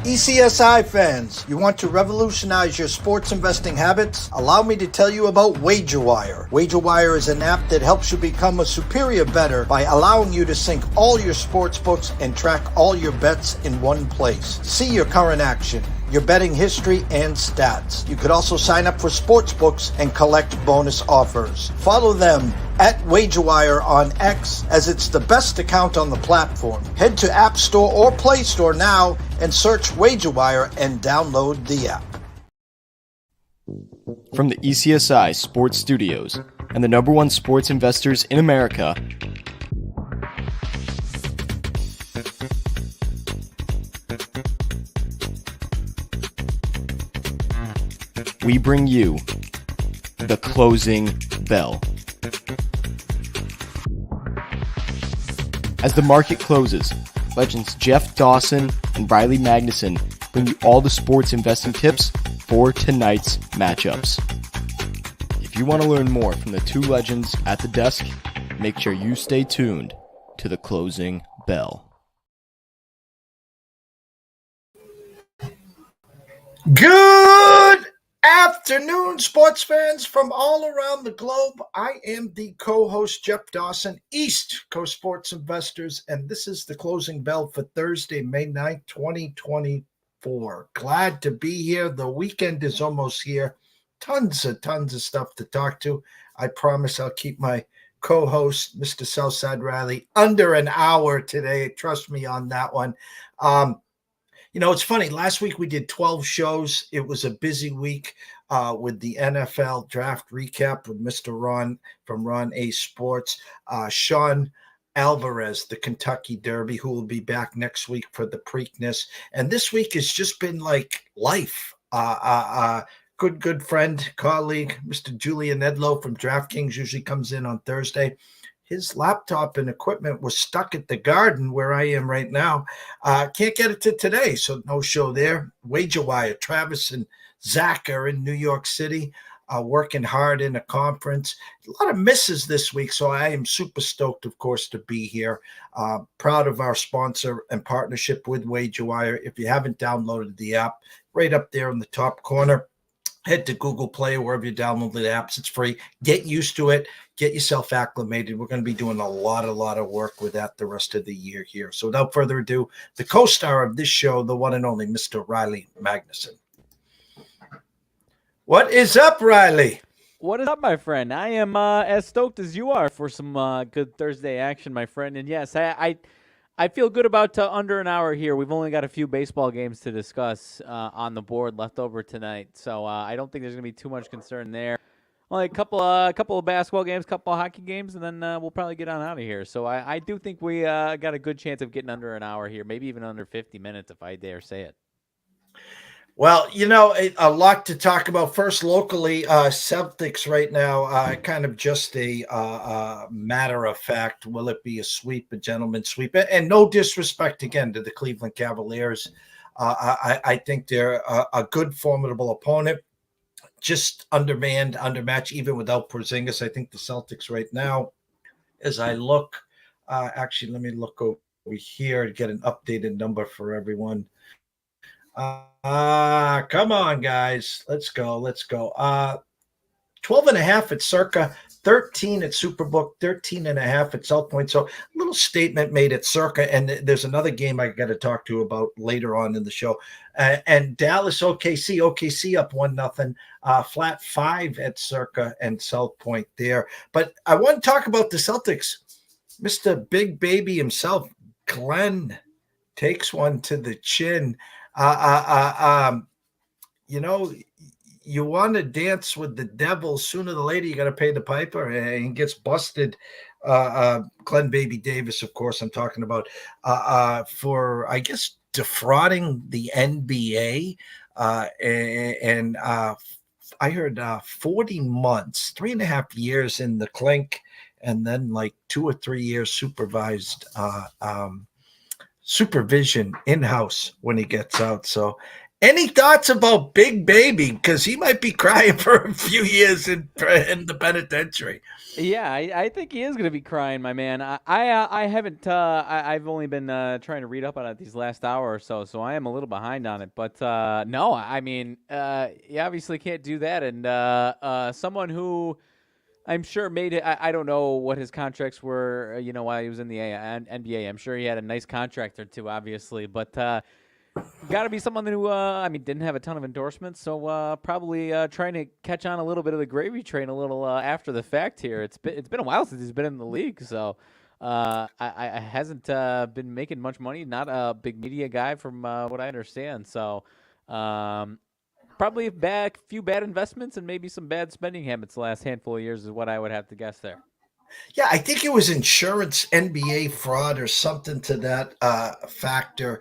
TPCSI fans, you want to revolutionize your sports investing habits? Allow me to tell you about WagerWire. WagerWire is an app that helps you become a superior bettor by allowing you to sync all your sports books and track all your bets in one place. See your current action, your betting history, and stats. You could also sign up for sports books and collect bonus offers. Follow them at WagerWire on X, as it's the best account on the platform. Head to App Store or Play Store now and search WagerWire and download the app. From the ECSI Sports Studios and the #1 sports investors in America, we bring you the closing bell. As the market closes, legends Jeff Dawson and Riley Magnuson bring you all the sports investing tips for tonight's matchups. If you want to learn more from the two legends at the desk, make sure you stay tuned to the closing bell. Good afternoon, sports fans from all around the globe. I am the co-host, Jeff Dawson, East Coast Sports Investors, and this is the closing bell for Thursday, May 9th, 2024. Glad to be here. The weekend is almost here. Tons of stuff to talk to. I promise I'll keep my co-host, Mr. Southside Riley, under an hour today. Trust me on that one. You know, it's funny. Last week we did 12 shows. It was a busy week with the NFL draft recap with Mr. Ron from Ron A Sports. Sean Alvarez, the Kentucky Derby, who will be back next week for the Preakness. And this week has just been like life. Good friend, colleague, Mr. Julian Edlow from DraftKings usually comes in on Thursday. His laptop and equipment was stuck at the Garden where I am right now. Can't get it to today, so no show there. WagerWire, Travis and Zach are in New York City, working hard in a conference. A lot of misses this week, so I am super stoked, of course, to be here. Proud of our sponsor and partnership with WagerWire. If you haven't downloaded the app, right up there in the top corner, head to Google Play or wherever you download the apps. It's free. Get used to it. Get yourself acclimated. We're going to be doing a lot of work with that the rest of the year here. So without further ado, the co-star of this show, the one and only Mr. Riley Magnuson. What is up, Riley? What is up, my friend? I am as stoked as you are for some good Thursday action, my friend. And yes, I feel good about under an hour here. We've only got a few baseball games to discuss on the board left over tonight, so I don't think there's going to be too much concern there. Only a couple of basketball games, couple of hockey games, and then we'll probably get on out of here. So I do think we got a good chance of getting under an hour here, maybe even under 50 minutes if I dare say it. Well, you know, a lot to talk about. First, locally, Celtics right now, kind of just a matter of fact. Will it be a sweep, a gentleman's sweep? And no disrespect, again, to the Cleveland Cavaliers. I think they're a good, formidable opponent. Just undermanned, undermatched, even without Porzingis. I think the Celtics right now, as I look, actually, let me look over here to get an updated number for everyone. Come on, guys. Let's go. 12.5 at Circa, 13 at Superbook, 13.5 at South Point. So a little statement made at Circa, and there's another game I got to talk to you about later on in the show. And Dallas OKC up 1-0, flat 5 at Circa and South Point there. But I want to talk about the Celtics. Mr. Big Baby himself, Glenn, takes one to the chin. You know, you want to dance with the devil, sooner or later you got to pay the piper, and gets busted. Glenn Baby Davis, of course, I'm talking about, for, I guess, defrauding the NBA. And I heard 40 months, 3.5 years in the clink, and then like 2 or 3 years supervision in-house when he gets out. So Any thoughts about Big Baby? Because he might be crying for a few years in the penitentiary. Yeah, I think he is going to be crying, my man. I haven't. I've only been trying to read up on it these last hour or so, so I am a little behind on it. But no, I mean, you obviously can't do that. And someone who I'm sure made it. I don't know what his contracts were, while he was in the NBA. I'm sure he had a nice contract or two, obviously, but. Got to be someone who, didn't have a ton of endorsements, so probably trying to catch on a little bit of the gravy train a little after the fact here. It's been a while since he's been in the league, so I hasn't been making much money. Not a big media guy, from what I understand. So probably a few bad investments and maybe some bad spending habits the last handful of years is what I would have to guess there. Yeah, I think it was insurance NBA fraud or something to that factor.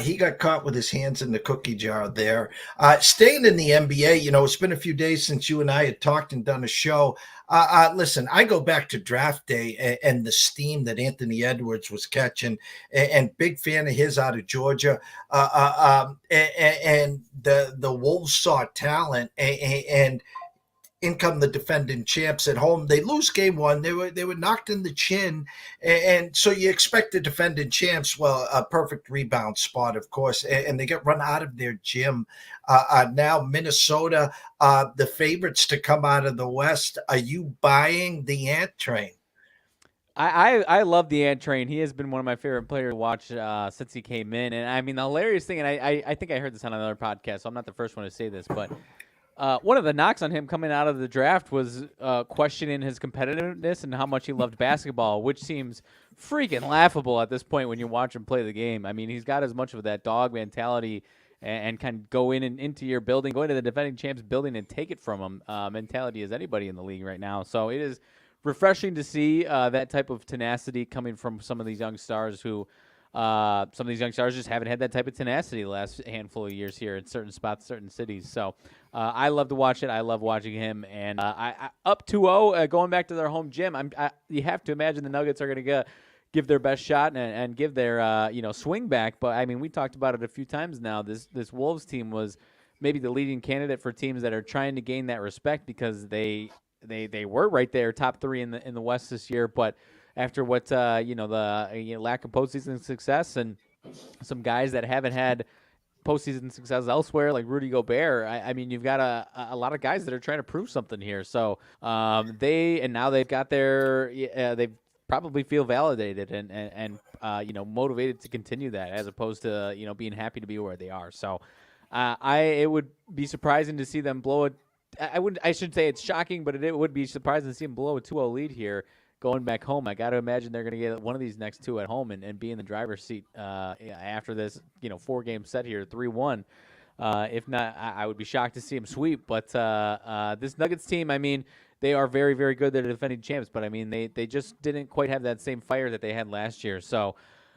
He got caught with his hands in the cookie jar there. Staying in the NBA, it's been a few days since you and I had talked and done a show. Listen, I go back to draft day and the steam that Anthony Edwards was catching, and big fan of his out of Georgia. And the Wolves saw talent, and in come the defending champs at home. They lose game one. They were knocked in the chin, and so you expect the defending champs, well, a perfect rebound spot, of course, and they get run out of their gym. Now Minnesota, the favorites to come out of the West. Are you buying the Ant train? I love the Ant Train. He has been one of my favorite players to watch since he came in. And I mean, the hilarious thing, and I think I heard this on another podcast, so I'm not the first one to say this, but one of the knocks on him coming out of the draft was questioning his competitiveness and how much he loved basketball, which seems freaking laughable at this point when you watch him play the game. I mean, he's got as much of that dog mentality and kind of go in and into your building, go into the defending champs building and take it from him mentality as anybody in the league right now. So it is refreshing to see that type of tenacity coming from some of these young stars who some of these young stars just haven't had that type of tenacity the last handful of years here in certain spots, certain cities. So I love to watch it. I love watching him. And I up 2-0, going back to their home gym. You have to imagine the Nuggets are going to give their best shot and give their swing back. But I mean, we talked about it a few times now. This Wolves team was maybe the leading candidate for teams that are trying to gain that respect because they were right there, top three in the West this year, but after what the lack of postseason success and some guys that haven't had postseason success elsewhere, like Rudy Gobert, I mean, you've got a lot of guys that are trying to prove something here. So now they've got they probably feel validated and motivated to continue that, as opposed to being happy to be where they are. So it would be surprising to see them blow it. I should say it's shocking, but it would be surprising to see them blow a 2-0 lead here going back home. I got to imagine they're going to get one of these next two at home and be in the driver's seat after this 4-game set here, 3-1. If not, I would be shocked to see them sweep. But this Nuggets team, I mean, they are very, very good. They're defending champs, but I mean, they just didn't quite have that same fire that they had last year. So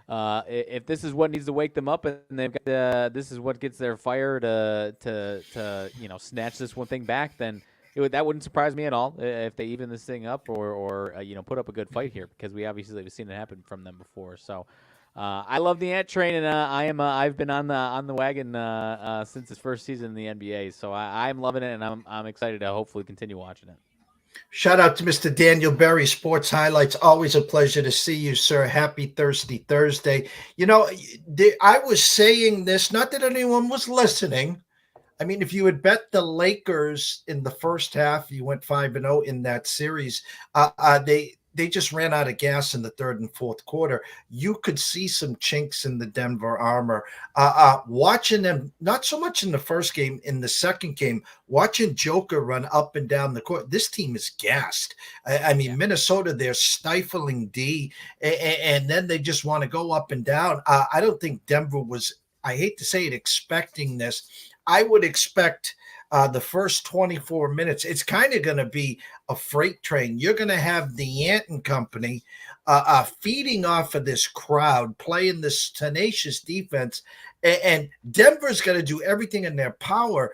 if this is what needs to wake them up, and they've got this is what gets their fire to snatch this one thing back, then that wouldn't surprise me at all if they even this thing up or put up a good fight here, because we obviously have seen it happen from them before. So I love the Ant Train, and I've been on the wagon since his first season in the NBA. So I'm loving it, and I'm excited to hopefully continue watching it. Shout out to Mr. Daniel Berry, Sports Highlights. Always a pleasure to see you, sir. Happy Thirsty Thursday. I was saying this, not that anyone was listening. I mean, if you had bet the Lakers in the first half, you went 5-0 in that series. They just ran out of gas in the third and fourth quarter. You could see some chinks in the Denver armor. Watching them, not so much in the first game, in the second game, watching Joker run up and down the court. This team is gassed. I mean, Minnesota, they're stifling D, and then they just want to go up and down. I don't think Denver was, I hate to say it, expecting this. I would expect the first 24 minutes, it's kind of going to be a freight train. You're going to have the Ant and company feeding off of this crowd, playing this tenacious defense, and Denver's going to do everything in their power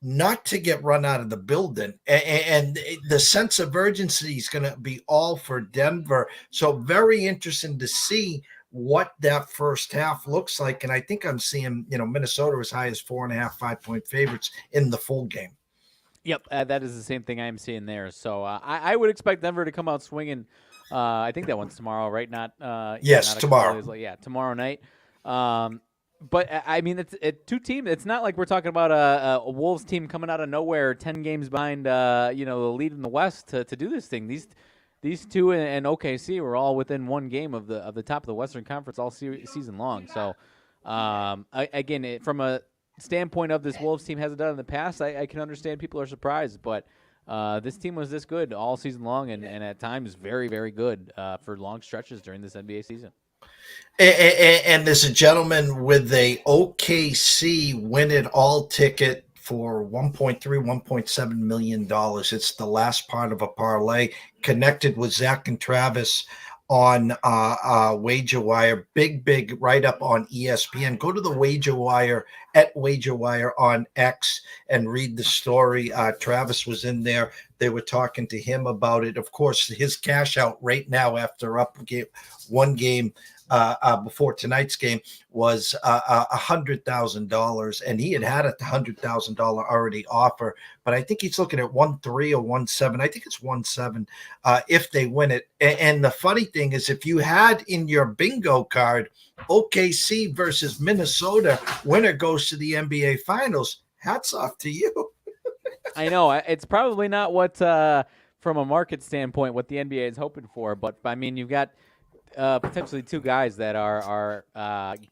not to get run out of the building. And the sense of urgency is going to be all for Denver. So very interesting to see what that first half looks like. And I think I'm seeing, Minnesota as high as 4.5, 5-point favorites in the full game. Yep, that is the same thing I'm seeing there. So I would expect Denver to come out swinging. I think that one's tomorrow, right? Not Yes, not a tomorrow. couple days late. Yeah, tomorrow night. But I mean, it's two teams. It's not like we're talking about a Wolves team coming out of nowhere, 10 games behind, the lead in the West to do this thing. These two and OKC were all within one game of the top of the Western Conference all season long. So again, from a standpoint of this Wolves team hasn't done in the past, I can understand people are surprised, but this team was this good all season long and at times very, very good for long stretches during this NBA season. And there's a gentleman with a OKC win it all ticket for $1.3, $1.7 million. It's the last part of a parlay. Connected with Zach and Travis on Wager Wire. Big write up on ESPN. Go to the Wager Wire at Wager Wire on X and read the story. Travis was in there. They were talking to him about it. Of course, his cash out right now after one game before tonight's game was $100,000, and he had a $100,000 already offer. But I think he's looking at 1.3 or 1.7. I think it's 1.7 if they win it. And the funny thing is, if you had in your bingo card OKC versus Minnesota, winner goes to the NBA Finals. Hats off to you. I know it's probably not what, from a market standpoint, what the NBA is hoping for. But I mean, you've got potentially two guys that are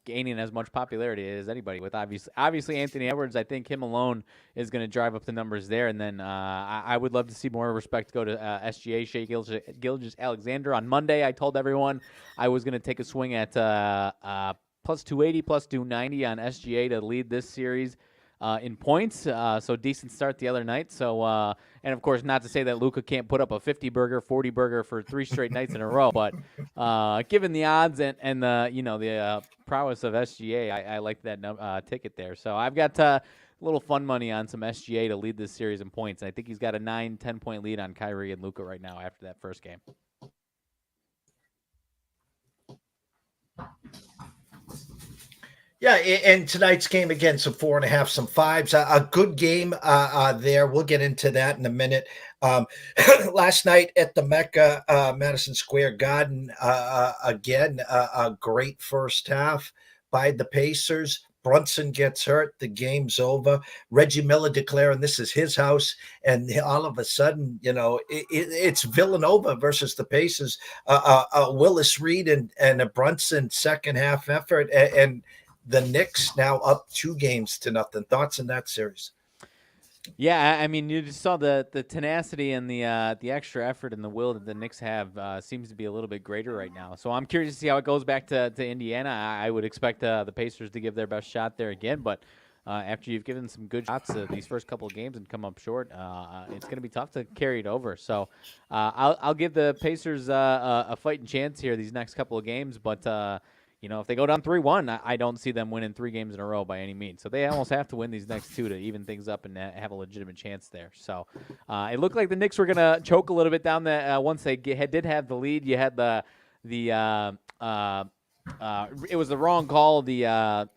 gaining as much popularity as anybody. With obviously Anthony Edwards, I think him alone is going to drive up the numbers there. And then I would love to see more respect go to SGA, Shai Gilgeous-Alexander. On Monday, I told everyone I was going to take a swing at plus 280, plus 290 on SGA to lead this series in points. So decent start the other night. So and of course, not to say that Luka can't put up a 50-burger, 40-burger for 3 straight nights in a row, but given the odds and the prowess of SGA, I like that ticket there. So I've got a little fun money on some SGA to lead this series in points. And I think he's got a 9-10 point lead on Kyrie and Luka right now after that first game. Yeah, and tonight's game, again, some 4.5, some 5s. A good game there. We'll get into that in a minute. Last night at the Mecca, Madison Square Garden, again, a great first half by the Pacers. Brunson gets hurt. The game's over. Reggie Miller declaring this is his house. And all of a sudden, it's Villanova versus the Pacers. Willis Reed and a Brunson second half effort. And the Knicks now up 2-0. Thoughts in that series? Yeah, I mean, you just saw the tenacity and the extra effort and the will that the Knicks have seems to be a little bit greater right now. So I'm curious to see how it goes back to Indiana. I would expect the Pacers to give their best shot there again, but after you've given some good shots these first couple of games and come up short, it's going to be tough to carry it over. So I'll give the Pacers a fighting chance here these next couple of games, but if they go down 3-1, I don't see them winning 3 games in a row by any means. So they almost have to win these next 2 to even things up and have a legitimate chance there. So it looked like the Knicks were going to choke a little bit down the once they did have the lead. You had it was the wrong call, the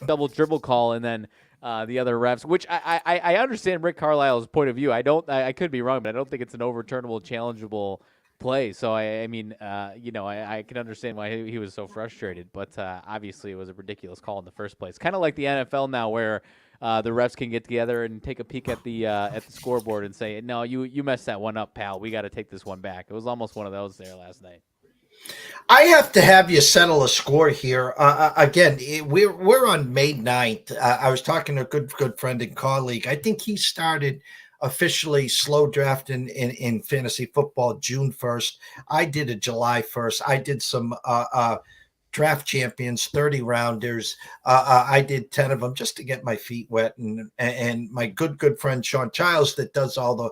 double dribble call, and then the other refs, which I understand Rick Carlisle's point of view. I could be wrong, but I don't think it's an overturnable, challengeable play. So I mean, I can understand why he was so frustrated, but obviously it was a ridiculous call in the first place. Kind of like the NFL now, where the refs can get together and take a peek at the scoreboard and say, "No, you messed that one up, pal. We got to take this one back." It was almost one of those there last night. I have to have you settle a score here. Again, we're on May 9th. I was talking to a good friend and colleague. I think he started officially slow draft in fantasy football June 1st. I did it July 1st. I did some draft champions, 30 rounders. I did 10 of them just to get my feet wet. And my good friend Sean Childs that does all the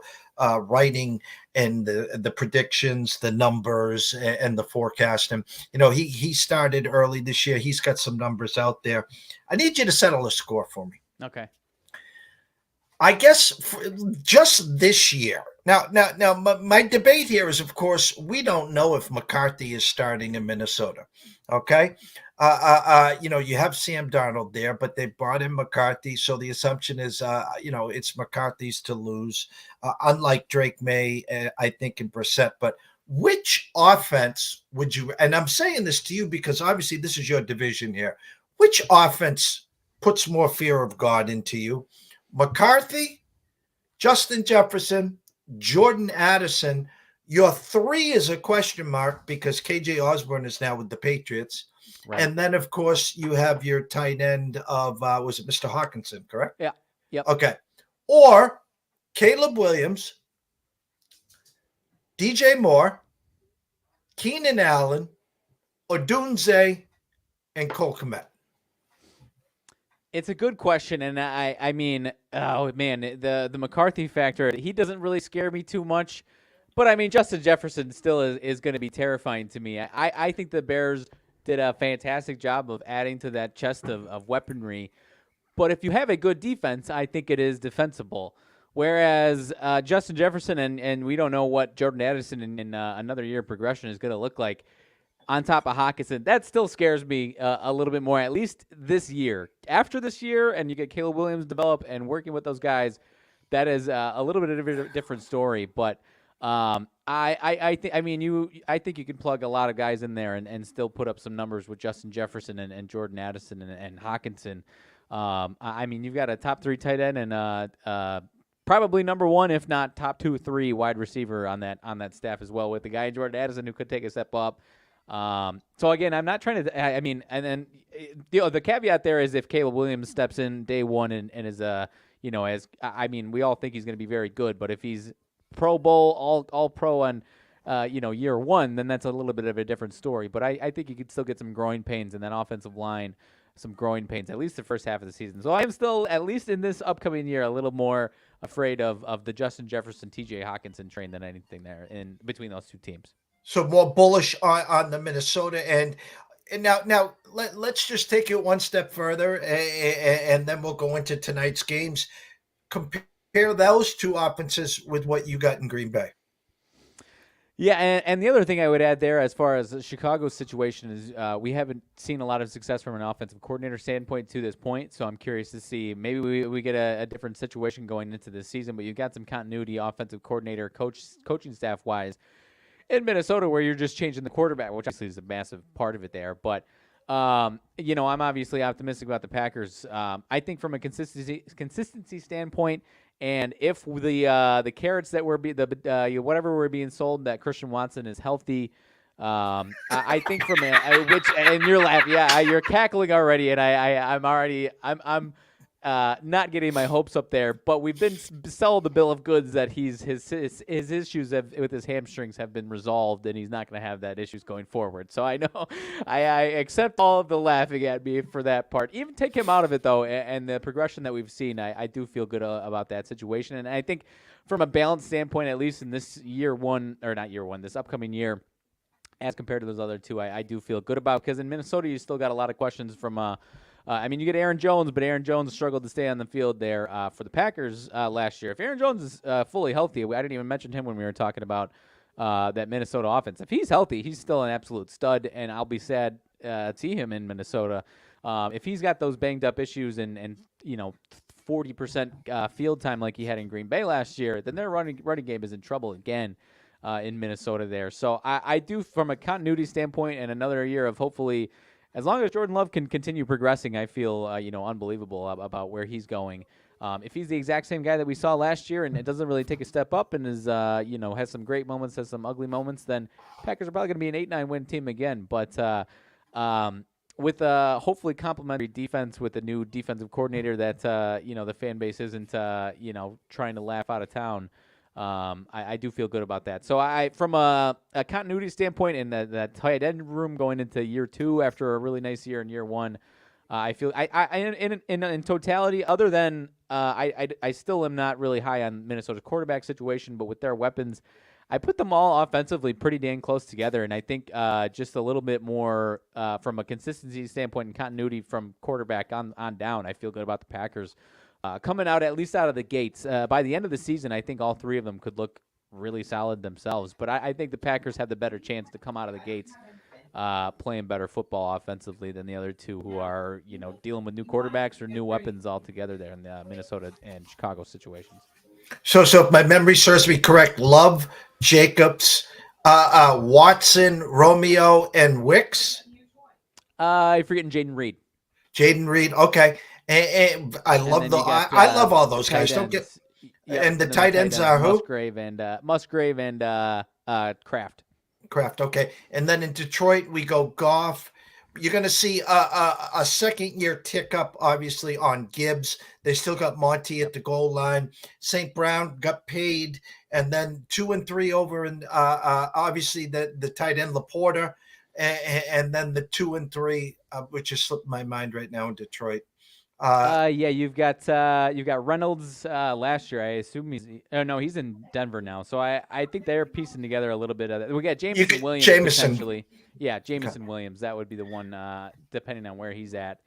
writing and the predictions, the numbers, and the forecast. And he started early this year. He's got some numbers out there. I need you to settle a score for me. Okay. I guess just this year. Now, my debate here is, of course, we don't know if McCarthy is starting in Minnesota. Okay, you have Sam Darnold there, but they brought in McCarthy, so the assumption is, it's McCarthy's to lose. Unlike Drake May, I think, in Brissett. But which offense would you? And I'm saying this to you because obviously this is your division here. Which offense puts more fear of God into you? McCarthy, Justin Jefferson, Jordan Addison. Your three is a question mark because KJ Osborne is now with the Patriots. Right. And then, of course, you have your tight end of, was it Mr. Hawkinson, correct? Yeah. Yep. Okay. Or Caleb Williams, DJ Moore, Keenan Allen, Odunze, and Cole Kmet. It's a good question, and I mean, oh man, the McCarthy factor, he doesn't really scare me too much, but I mean, Justin Jefferson still is going to be terrifying to me. I think the Bears did a fantastic job of adding to that chest of weaponry, but if you have a good defense, I think it is defensible. Whereas Justin Jefferson and we don't know what Jordan Addison in another year progression is going to look like. On top of Hawkinson, that still scares me a little bit more, at least this year. After this year, and you get Caleb Williams develop and working with those guys, that is a little bit of a different story. But I think you can plug a lot of guys in there and still put up some numbers with Justin Jefferson and Jordan Addison and Hawkinson. I mean, you've got a top 3 tight end and probably number 1, if not top 2 or 3 wide receiver on that staff as well, with the guy Jordan Addison who could take a step up. So again, I'm not trying to. I mean, and then the caveat there is if Caleb Williams steps in day one and is we all think he's going to be very good, but if he's Pro Bowl, all pro on year 1, then that's a little bit of a different story. But I think you could still get some growing pains in that offensive line, some growing pains at least the first half of the season. So I am still, at least in this upcoming year, a little more afraid of the Justin Jefferson, T.J. Hawkinson train than anything there in between those two teams. So more bullish on the Minnesota and now let's just take it one step further and then we'll go into tonight's games. Compare those two offenses with what you got in Green Bay. Yeah, and the other thing I would add there as far as Chicago's situation is we haven't seen a lot of success from an offensive coordinator standpoint to this point, so I'm curious to see. Maybe we get a different situation going into this season, but you've got some continuity offensive coordinator, coaching staff-wise, in Minnesota, where you're just changing the quarterback, which obviously is a massive part of it there. But, I'm obviously optimistic about the Packers. I think from a consistency standpoint, and if the carrots that whatever were being sold, that Christian Watson is healthy, I think from and you're laughing, yeah, you're cackling already, and I'm not getting my hopes up there, but we've been sold the bill of goods that his issues with his hamstrings have been resolved, and he's not going to have that issues going forward. So I know I accept all of the laughing at me for that part. Even take him out of it, though, and the progression that we've seen, I do feel good about that situation. And I think from a balance standpoint, at least in this this upcoming year, as compared to those other two, I do feel good about, because in Minnesota you still got a lot of questions from you get Aaron Jones, but Aaron Jones struggled to stay on the field there for the Packers last year. If Aaron Jones is fully healthy, I didn't even mention him when we were talking about that Minnesota offense. If he's healthy, he's still an absolute stud, and I'll be sad to see him in Minnesota. If he's got those banged-up issues and 40% field time like he had in Green Bay last year, then their running game is in trouble again in Minnesota there. So I do, from a continuity standpoint, and another year of hopefully – as long as Jordan Love can continue progressing, I feel unbelievable about where he's going. If he's the exact same guy that we saw last year and it doesn't really take a step up and is has some great moments, has some ugly moments, then Packers are probably going to be an 8-9 win team again. But with a hopefully complementary defense with a new defensive coordinator that the fan base isn't trying to laugh out of town. I do feel good about that. So from a continuity standpoint and that tight end room going into year 2 after a really nice year in year 1, I feel in totality, other than I still am not really high on Minnesota's quarterback situation, but with their weapons, I put them all offensively pretty dang close together. And I think just a little bit more from a consistency standpoint and continuity from quarterback on down, I feel good about the Packers coming out at least out of the gates. By the end of the season, I think all three of them could look really solid themselves. But I think the Packers have the better chance to come out of the gates playing better football offensively than the other two, who are dealing with new quarterbacks or new weapons altogether there in the Minnesota and Chicago situations. So if my memory serves me correct, Love, Jacobs, Watson, Romeo, and Wicks. You're forgetting Jaden Reed. Jaden Reed, okay. And I love I love all those guys. Don't get and the tight ends are who? Musgrave and Kraft. Kraft, okay. And then in Detroit we go Goff. You're going to see a second-year tick up, obviously, on Gibbs. They still got Monty at the goal line. St. Brown got paid, and then 2 and 3 over, and obviously the tight end Laporta, and then the 2 and 3, which has slipped my mind right now in Detroit. You've got Reynolds last year. I assume he's in Denver now. So I think they're piecing together a little bit of that. We got Jameson Williams potentially. Yeah, Jameson Williams. That would be the one, depending on where he's at.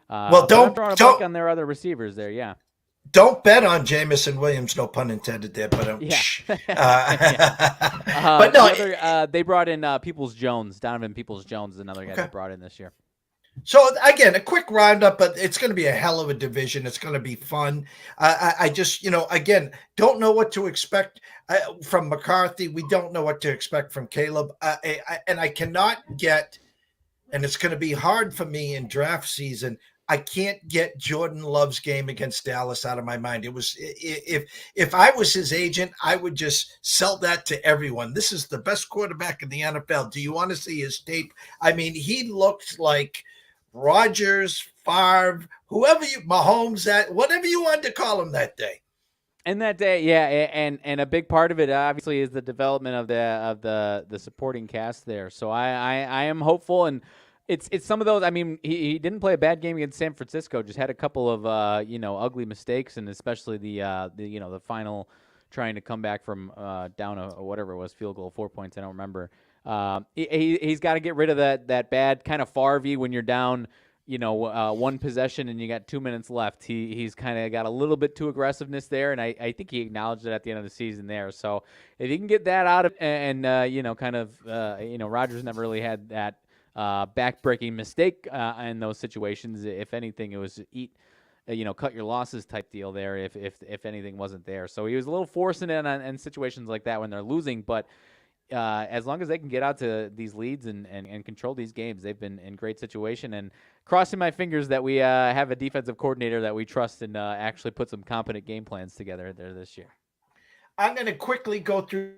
Well, don't on their other receivers there. Yeah. Don't bet on Jameson Williams. No pun intended there, but but no. They brought in Donovan Peoples-Jones is another guy they brought in this year. So, again, a quick roundup, but it's going to be a hell of a division. It's going to be fun. I just, again, don't know what to expect from McCarthy. We don't know what to expect from Caleb. And I cannot get, and it's going to be hard for me in draft season, I can't get Jordan Love's game against Dallas out of my mind. It was if I was his agent, I would just sell that to everyone. This is the best quarterback in the NFL. Do you want to see his tape? I mean, he looked like Rodgers, Favre, Mahomes, whatever you wanted to call him that day. And that day, yeah, and a big part of it obviously is the development of the supporting cast there. So I am hopeful, and it's some of those. I mean, he didn't play a bad game against San Francisco. Just had a couple of ugly mistakes, and especially the final trying to come back from down a whatever it was, field goal, 4 points. I don't remember. He's got to get rid of that bad kind of Favre when you're down, one possession and you got 2 minutes left. He's kind of got a little bit too aggressiveness there, and I think he acknowledged it at the end of the season there. So if he can get that out of and Rodgers never really had that back-breaking mistake in those situations. If anything, it was cut your losses type deal there. If anything wasn't there, so he was a little forcing it in situations like that when they're losing, but. As long as they can get out to these leads and control these games, they've been in great situation. And crossing my fingers that we have a defensive coordinator that we trust and actually put some competent game plans together there this year. I'm going to quickly go through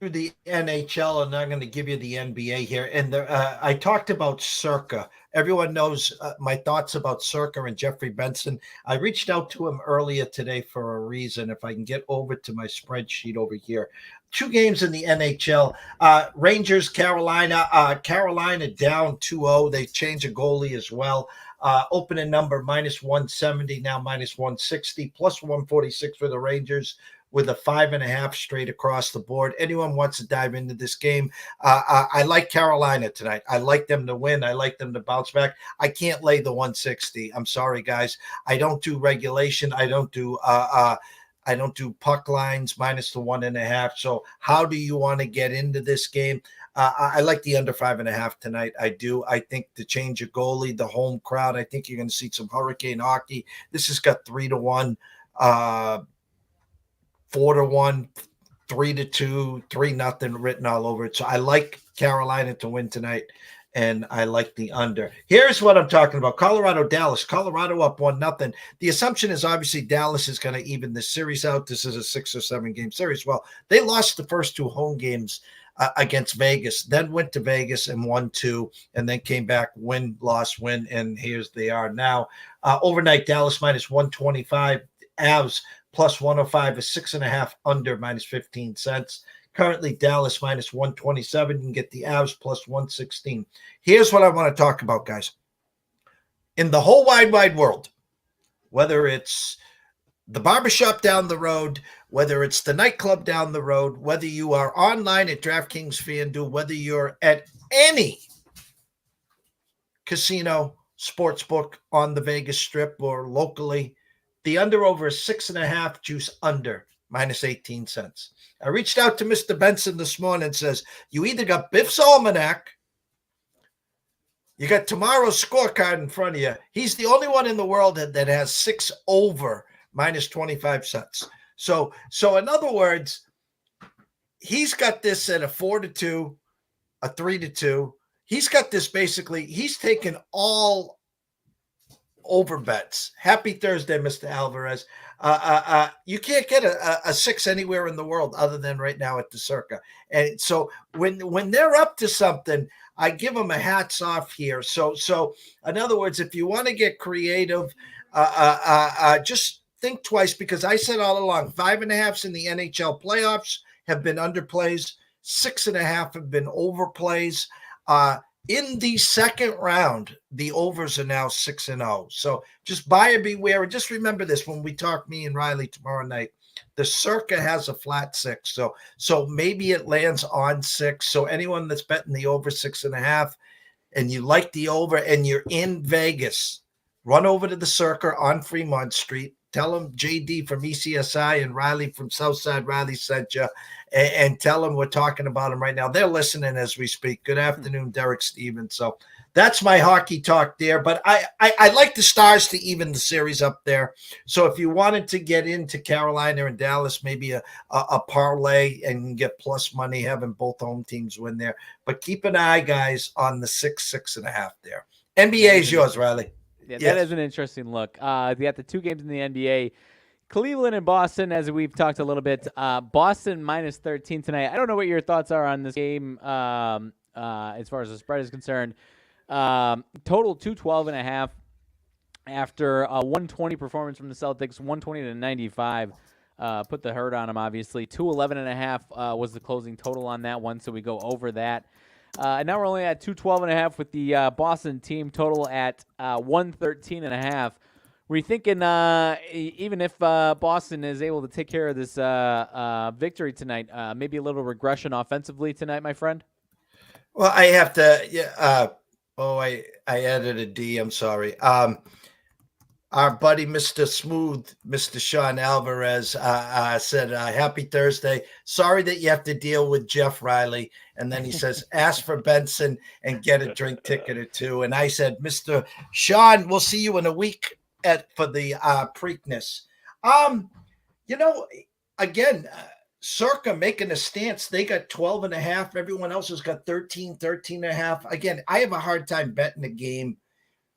the NHL, and I'm going to give you the NBA here. And I talked about Circa. Everyone knows my thoughts about Circa and Jeffrey Benson. I reached out to him earlier today for a reason. If I can get over to my spreadsheet over here. 2 games in the NHL. Rangers, Carolina. Carolina down 2-0. They changed a goalie as well. Opening number -170, now -160, +146 for the Rangers, with a 5.5 straight across the board. Anyone wants to dive into this game? I like Carolina tonight. I like them to win. I like them to bounce back. I can't lay the 160. I'm sorry, guys. I don't do regulation. I don't do puck lines minus the 1.5. So how do you want to get into this game? I like the under 5.5 tonight. I do. I think the change of goalie, the home crowd, I think you're going to see some Hurricane hockey. This has got 3-1. 4-1, 3-2, 3-0 written all over it. So I like Carolina to win tonight, and I like the under. Here's what I'm talking about. Colorado, Dallas. Colorado up 1-0. The assumption is obviously Dallas is going to even this series out. This is a 6 or 7 game series. Well, they lost the first 2 home games against Vegas, then went to Vegas and won 2, and then came back, win, loss, win, and here's they are now. Overnight, Dallas -125, Avs +105, a 6.5 under -15 cents. Currently, Dallas -127. You can get the Avs +116. Here's what I want to talk about, guys. In the whole wide world, whether it's the barbershop down the road, whether it's the nightclub down the road, whether you are online at DraftKings FanDuel, whether you're at any casino, sportsbook on the Vegas Strip or locally, The under-over is 6.5, juice under, minus 18 cents. I reached out to Mr. Benson this morning and says, you either got Biff's Almanac, you got tomorrow's scorecard in front of you. He's the only one in the world that has 6 over, minus 25 cents. So in other words, he's got this at a 4-2, a 3-2. He's got this basically, he's taken all over bets. Happy Thursday, Mr. Alvarez. You can't get a 6 anywhere in the world other than right now at the Circa. And so when they're up to something, I give them a hats off here. So in other words, if you want to get creative, just think twice, because I said all along, 5.5s in the NHL playoffs have been underplays. 6.5 have been overplays. In the second round, the overs are now 6-0. So just buyer beware. And just remember this when we talk, me and Riley tomorrow night, the Circa has a flat 6. So maybe it lands on 6. So anyone that's betting the over 6.5 and you like the over and you're in Vegas, run over to the Circa on Fremont Street. Tell them JD from ECSI and Riley from Southside Riley sent you, and tell them we're talking about them right now. They're listening as we speak. Good afternoon, Derek Stevens. So that's my hockey talk there. But I like the Stars to even the series up there. So if you wanted to get into Carolina and Dallas, maybe a parlay and get plus money having both home teams win there. But keep an eye, guys, on the 6.5 there. NBA is yours, Riley. Yeah, that is an interesting look. We got the 2 games in the NBA. Cleveland and Boston, as we've talked a little bit. Boston minus 13 tonight. I don't know what your thoughts are on this game as far as the spread is concerned. Total 212.5 after a 120 performance from the Celtics, 120-95. Put the hurt on them, obviously. 211.5 was the closing total on that one, so we go over that. And now we're only at 212.5 with the Boston team total at 113.5. Were you thinking even if Boston is able to take care of this victory tonight, maybe a little regression offensively tonight, my friend? Well, I have to. I added a D. I'm sorry. Our buddy, Mr. Smooth, Mr. Sean Alvarez, said, happy Thursday. Sorry that you have to deal with Jeff Riley. And then he says, ask for Benson and get a drink ticket or 2. And I said, Mr. Sean, we'll see you in a week for the Preakness. Again, Circa making a stance. They got 12.5. Everyone else has got 13.5. Again, I have a hard time betting a game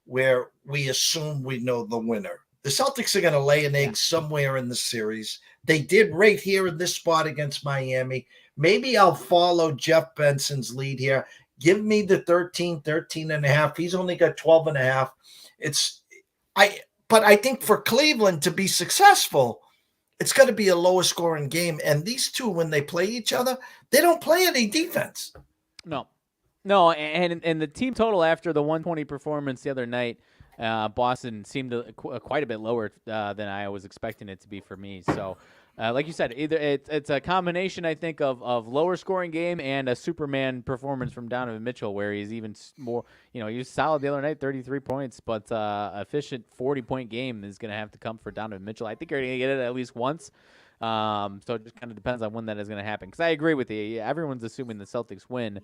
where we assume we know the winner. The Celtics are going to lay an egg somewhere in the series. They did right here in this spot against Miami. Maybe I'll follow Jeff Benson's lead here. Give me the 13.5. He's only got 12.5. But I think for Cleveland to be successful, it's got to be a lower scoring game. And these two, when they play each other, they don't play any defense. No, and the team total after the 120 performance the other night, Boston seemed quite a bit lower than I was expecting it to be for me. So, like you said, either it's a combination, I think, of lower scoring game and a Superman performance from Donovan Mitchell, where he's even more, he was solid the other night, 33 points, but efficient 40-point game is going to have to come for Donovan Mitchell. I think you're going to get it at least once. So it just kind of depends on when that is going to happen. Because I agree with you. Everyone's assuming the Celtics win.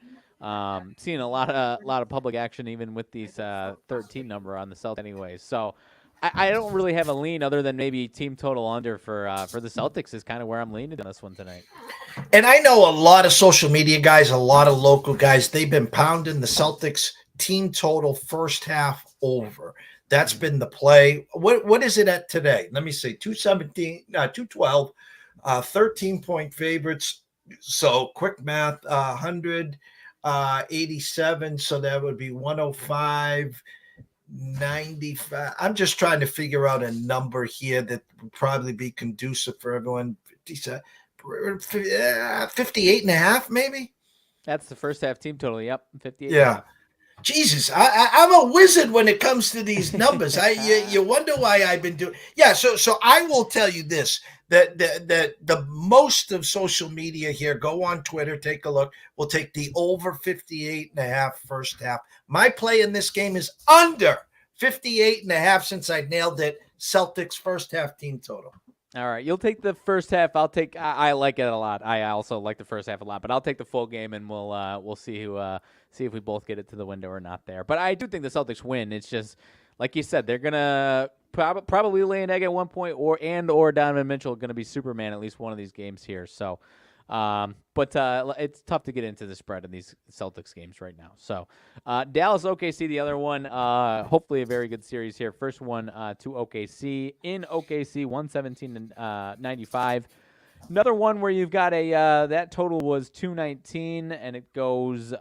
Seeing a lot of public action even with these 13 number on the Celtics anyway. So I don't really have a lean other than maybe team total under for the Celtics is kind of where I'm leaning in this one tonight. And I know a lot of social media guys, a lot of local guys, they've been pounding the Celtics team total first half over. That's been the play. What is it at today? Let me see. 212, 13-point favorites. So quick math, 187. So that would be 105, 95. I'm just trying to figure out a number here that would probably be conducive for everyone. 58.5, maybe. That's the first half team total. Yep, 58. Yeah. Jesus, I'm a wizard when it comes to these numbers. You wonder why I've been doing. Yeah, so I will tell you this: that the most of social media here, go on Twitter, take a look. We'll take the over 58.5 first half. My play in this game is under 58.5 since I nailed it Celtics first half team total. All right, you'll take the first half. I like it a lot. I also like the first half a lot, but I'll take the full game, and we'll see see if we both get it to the window or not there. But I do think the Celtics win. It's just like you said, they're gonna probably lay an egg at one point, or Donovan Mitchell going to be Superman at least one of these games here. So. But it's tough to get into the spread in these Celtics games right now. So Dallas OKC, the other one, hopefully a very good series here. First one to OKC in OKC, 117-95. Another one where you've got that total was 219 and it goes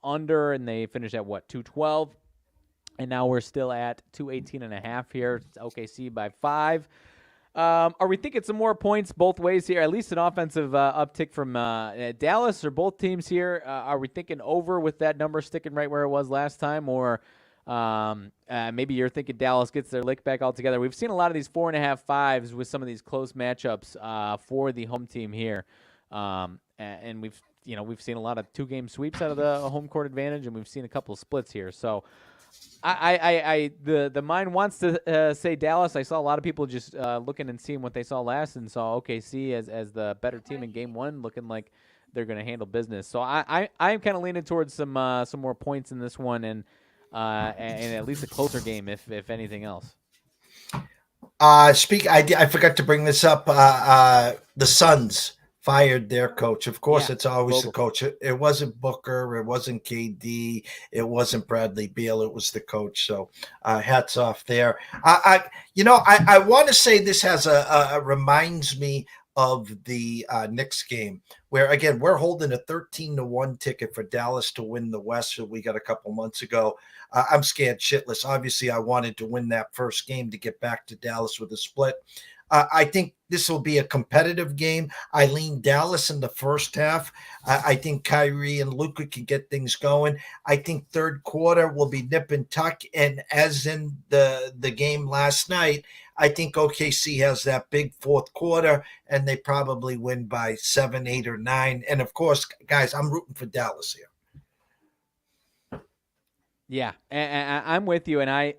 under, and they finish at 212, and now we're still at 218.5 here. It's OKC by 5. Are we thinking some more points both ways here? At least an offensive uptick from Dallas or both teams here. Are we thinking over with that number sticking right where it was last time, or maybe you're thinking Dallas gets their lick back altogether? We've seen a lot of these 4.5 5s with some of these close matchups for the home team here, and we've seen a lot of 2-game sweeps out of the home court advantage, and we've seen a couple of splits here. So. The mind wants to say Dallas. I saw a lot of people just looking and seeing what they saw last, and saw OKC as the better team in Game 1, looking like they're going to handle business. So I'm kind of leaning towards some more points in this one, and at least a closer game if anything else. I forgot to bring this up. The Suns fired their coach. Of course, it's always the coach. It wasn't Booker. It wasn't KD. It wasn't Bradley Beal. It was the coach. So hats off there. I want to say this has reminds me of the Knicks game, where, again, we're holding a 13-1 ticket for Dallas to win the West that we got a couple months ago. I'm scared shitless. Obviously, I wanted to win that first game to get back to Dallas with a split. I think this will be a competitive game. I lean Dallas in the first half. I think Kyrie and Luka can get things going. I think third quarter will be nip and tuck. And as in the game last night, I think OKC has that big fourth quarter, and they probably win by 7, 8, or 9. And, of course, guys, I'm rooting for Dallas here. Yeah, I'm with you, and I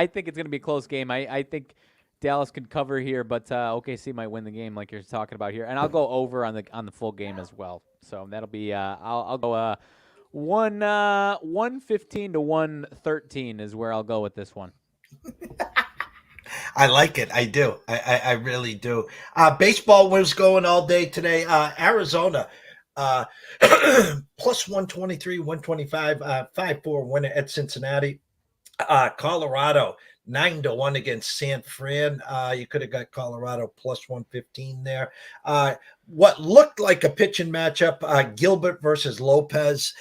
think it's going to be a close game. I think Dallas can cover here, but OKC might win the game, like you're talking about here, and I'll go over on the full game as well. So that'll be I'll go 115 to 113 is where I'll go with this one. I like it. I do. I really do. Baseball was going all day today. Arizona plus 123, 125, 5-4 winner at Cincinnati. Colorado 9-1 against San Fran. You could have got Colorado plus 115 there. What looked like a pitching matchup, Gilbert versus Lopez.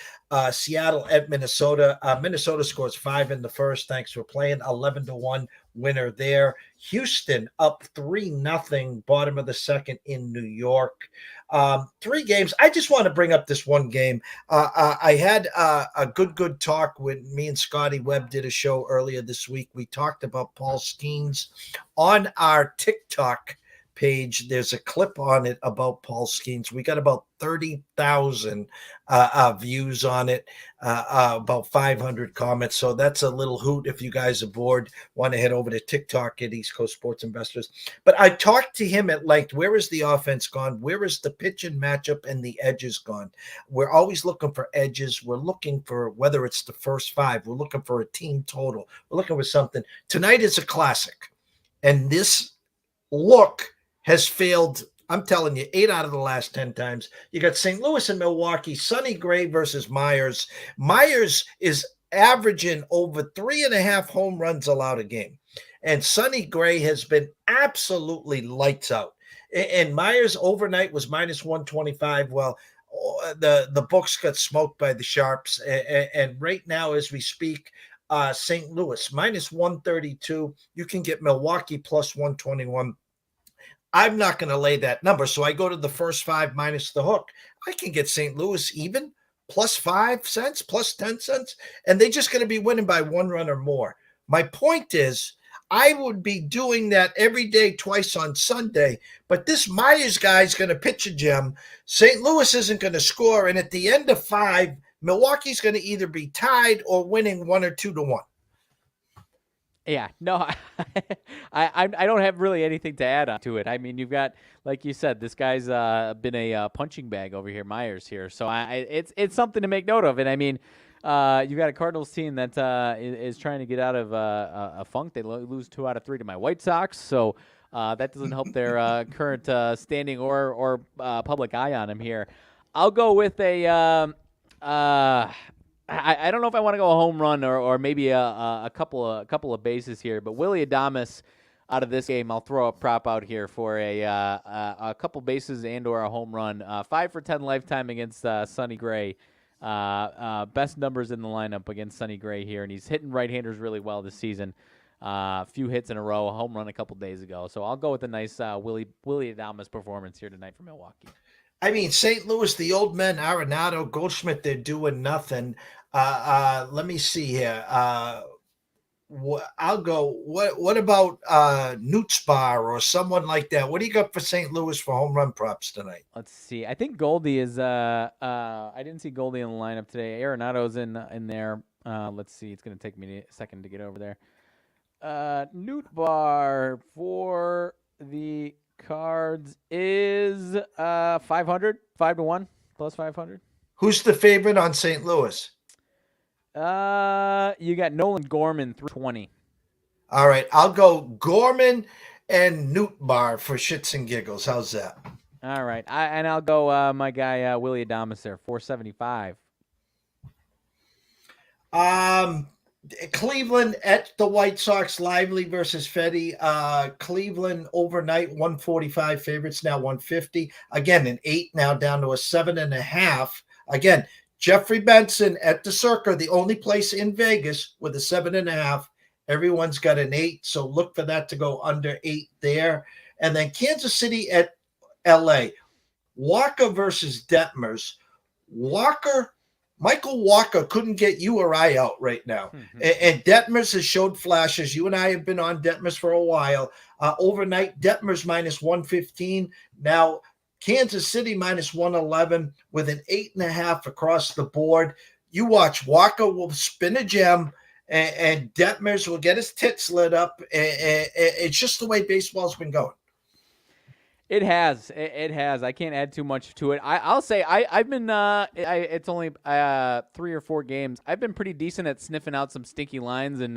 Seattle at Minnesota. Minnesota scores 5 in the first. Thanks for playing. 11-1 winner there. Houston up 3-0, bottom of the second in New York. 3 games. I just want to bring up this one game. I had a good talk with me and Scotty Webb did a show earlier this week. We talked about Paul Skeens on our TikTok page. There's a clip on it about Paul Skeens. We got about 30,000 views on it, about 500 comments. So that's a little hoot. If you guys are bored, want to head over to TikTok at East Coast Sports Investors. But I talked to him at length. Where is the offense gone? Where is the pitching matchup and the edges gone? We're always looking for edges. We're looking for, whether it's the first 5, we're looking for a team total. We're looking for something. Tonight is a classic. And this look has failed, I'm telling you, 8 out of the last 10 times. You got St. Louis and Milwaukee, Sonny Gray versus Myers. Myers is averaging over 3.5 home runs allowed a game. And Sonny Gray has been absolutely lights out. And Myers overnight was minus 125. Well, the books got smoked by the Sharps. And right now, as we speak, St. Louis minus 132. You can get Milwaukee plus 121. I'm not going to lay that number. So I go to the first 5 minus the hook. I can get St. Louis even plus 5 cents, plus 10 cents, and they're just going to be winning by 1 run or more. My point is, I would be doing that every day, twice on Sunday, but this Myers guy is going to pitch a gem. St. Louis isn't going to score, and at the end of 5, Milwaukee's going to either be tied or winning 1 or 2-1. Yeah, no, I don't have really anything to add on to it. I mean, you've got, like you said, this guy's been a punching bag over here, Myers here. So it's something to make note of. And I mean, you've got a Cardinals team that is trying to get out of a funk. They lose 2 out of 3 to my White Sox, so that doesn't help their current standing or public eye on him here. I'll go with a. I don't know if I want to go a home run or maybe a couple of bases here, but Willie Adames out of this game, I'll throw a prop out here for a couple bases and or a home run. 5 for 10 lifetime against Sonny Gray. Best numbers in the lineup against Sonny Gray here, and he's hitting right-handers really well this season. A few hits in a row, a home run a couple days ago. So I'll go with a nice Willie Adames performance here tonight for Milwaukee. I mean, St. Louis, the old men, Arenado, Goldschmidt, they're doing nothing. Let me see here. I'll go. What about Nutzbar or someone like that? What do you got for St. Louis for home run props tonight? Let's see. I think Goldie is. I didn't see Goldie in the lineup today. Arenado's in there. Let's see. It's going to take me a second to get over there. Nutzbar for the Cards is 500, 5-1, plus 500. Who's the favorite on St. Louis? You got Nolan Gorman 320. All right, I'll go Gorman and Nutzbar for shits and giggles. How's that? All right, I'll go my guy Willie Adames there 475. Cleveland at the White Sox, Lively versus Fetty. Cleveland overnight 145 favorites, now 150. Again, an 8 now down to a 7.5. Again, Jeffrey Benson at the Circa, the only place in Vegas with a 7.5. Everyone's got an 8, so look for that to go under 8 there. And then Kansas City at LA. Walker versus Detmers. Michael Walker couldn't get you or I out right now. Mm-hmm. And Detmers has showed flashes. You and I have been on Detmers for a while. Overnight, Detmers minus 115. Now, Kansas City minus 111 with an 8.5 across the board. You watch, Walker will spin a gem, and Detmers will get his tits lit up. It's just the way baseball's been going. It has. It has. I can't add too much to it. I'll say I've been. It's only 3 or 4 games. I've been pretty decent at sniffing out some stinky lines, and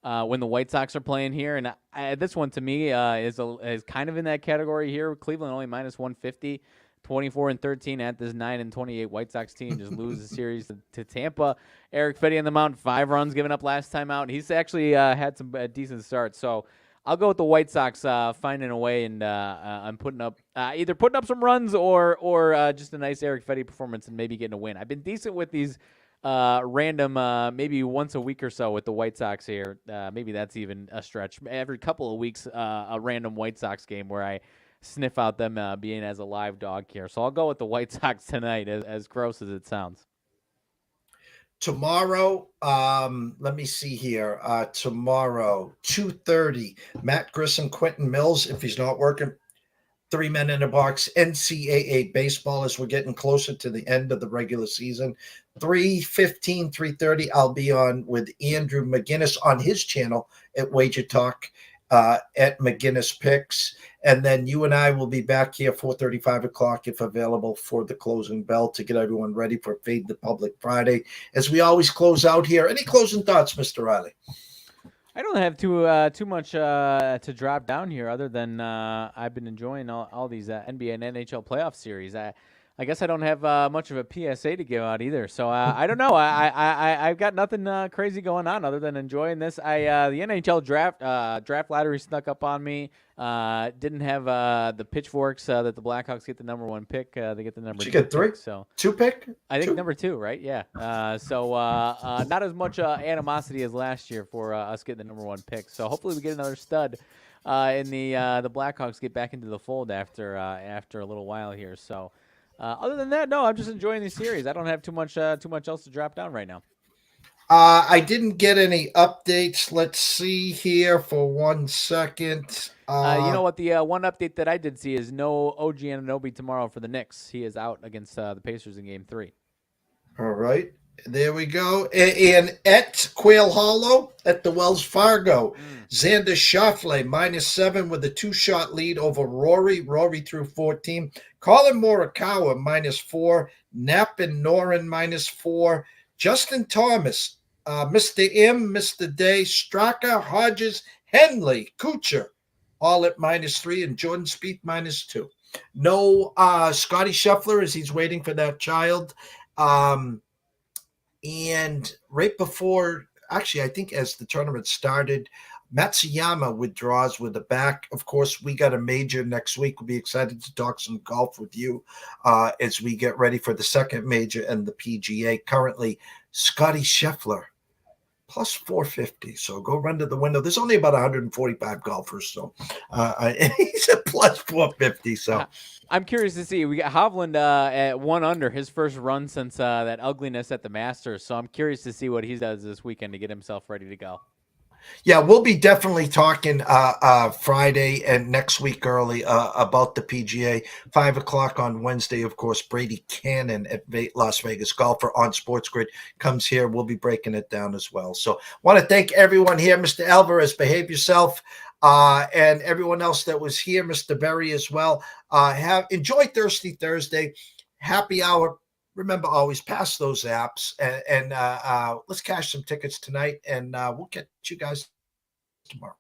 when the White Sox are playing here, and this one to me is kind of in that category here. Cleveland only minus 150, 24-13 at this 9-28 White Sox team. Just lose the series to Tampa. Eric Fetty on the mound, 5 runs given up last time out. He's actually had some decent starts. So I'll go with the White Sox finding a way and I'm putting up either putting up some runs or just a nice Eric Fetty performance and maybe getting a win. I've been decent with these random maybe once a week or so with the White Sox here. Maybe that's even a stretch. Every couple of weeks, a random White Sox game where I sniff out them being as a live dog here. So I'll go with the White Sox tonight, as gross as it sounds. Tomorrow, let me see here. Tomorrow, 2:30, Matt Grissom, Quentin Mills, if he's not working, 3 men in a box, NCAA baseball as we're getting closer to the end of the regular season. 3:15, 3:30, I'll be on with Andrew McGinnis on his channel at Wager Talk at McGinnis Picks. And then you and I will be back here 4:30, 5 o'clock, if available, for the closing bell to get everyone ready for Fade the Public Friday. As we always close out here, any closing thoughts, Mr. Riley? I don't have too much to drop down here, other than I've been enjoying all these NBA and NHL playoff series. I guess I don't have much of a PSA to give out either, so I don't know. I've got nothing crazy going on other than enjoying this. The NHL draft lottery snuck up on me. Didn't have the pitchforks that the Blackhawks get the number 1 pick. They get the number 2 you get 3? pick, so 2 pick? I think 2? number 2, right? Yeah. So not as much animosity as last year for us getting the number 1 pick. So hopefully we get another stud. And the Blackhawks get back into the fold after a little while here. So. Other than that, no, I'm just enjoying the series. I don't have too much else to drop down right now. I didn't get any updates. Let's see here for 1 second. You know what? The one update that I did see is no OG Anunoby tomorrow for the Knicks. He is out against the Pacers in Game 3. All right. There we go. And at Quail Hollow at the Wells Fargo, Xander Schauffele -7 with a 2-shot lead over Rory. Rory threw 14. Colin Morikawa -4. Knapp and Noren -4. Justin Thomas, Mr. M, Mr. Day, Straka, Hodges, Henley, Kuchar, all at -3, and Jordan Spieth -2. No Scotty Scheffler as he's waiting for that child. And right before, actually, I think as the tournament started, Matsuyama withdraws with a back. Of course, we got a major next week. We'll be excited to talk some golf with you as we get ready for the second major and the PGA. Currently, Scotty Scheffler plus 450. So go run to the window. There's only about 145 golfers, so and he's at plus 450. So I'm curious to see. We got Hovland at 1 under, his first run since that ugliness at the Masters. So I'm curious to see what he does this weekend to get himself ready to go. Yeah, we'll be definitely talking Friday and next week early about the PGA. 5 o'clock on Wednesday, of course, Brady Kannon at Las Vegas Golfer on Sports Grid comes here. We'll be breaking it down as well. So want to thank everyone here. Mr. Alvarez, behave yourself. And everyone else that was here, Mr. Berry as well. Enjoy Thirsty Thursday. Happy hour. Remember, always pass those apps and let's cash some tickets tonight, and we'll catch you guys tomorrow.